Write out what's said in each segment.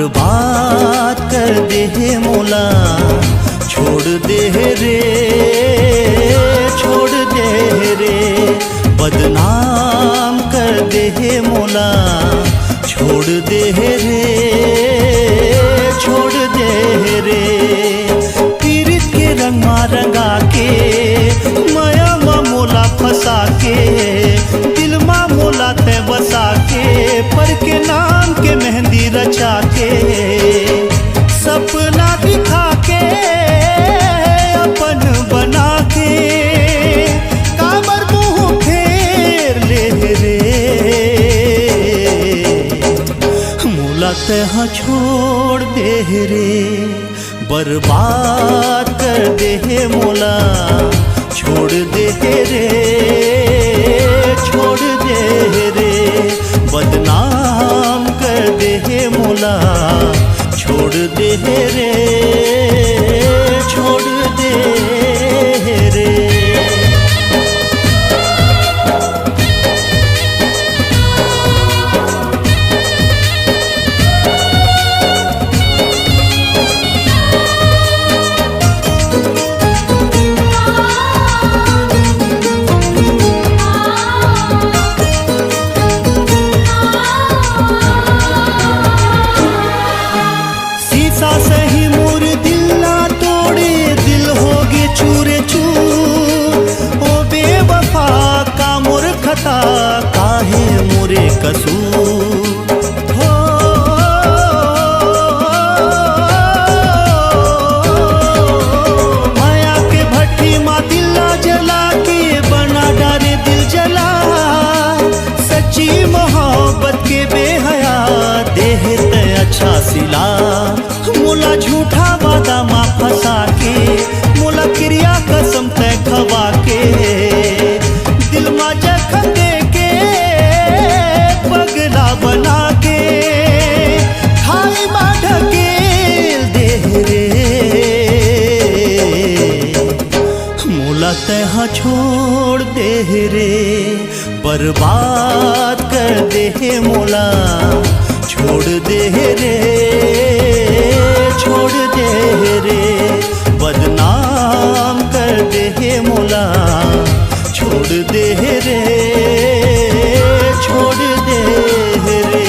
बर्बाद कर दे है मोला, छोड़ दे रे, छोड़ दे रे, बदनाम कर दे है मोला, छोड़ दे रे, छोड़ दे रे। पीरित के रंग मा रंगा के, माया मा मोला फंसा के, दिल मा मोला ते बसा के, पर के नाम के मेहंदी रचा के, सपना दिखा के अपन बना के, काबर मुँह फेर ले रे, मोला तहाँ छोड़ दे रे, बर्बाद कर दे है मोला, छोड़ दे रे, छोड़ दे रे, बदनाम कर दे है मोला, छोड़ दे रे, छोड़ दे रे। सही मोर दिल ना तोड़े, दिल होगे चूरे चूर, ओ बेवफा का मोर खता, काहे मोरे कसूर हो। माया के भट्टी माँ दिल ना जला के, बना डारे दिल जला, सच्ची मोहब्बत के बेहया देह ते अच्छा सिला, मोला झूठा वादा मा फंसा के, मोला क्रिया कसम तय खवा के, दिल मा जखम दे के, पगला बना के, खाई मा ढकेल दे रे, मोला तहाँ छोड़ दे रे, बर्बाद कर दे है मोला, छोड़ दे रे, छोड़ दे रे, बदनाम कर दे है मोला, छोड़ दे रे, छोड़ दे रे।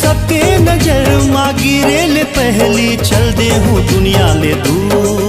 सबके नजर मा गिरे ले, पहली चल दे हूँ दुनिया ले दूर।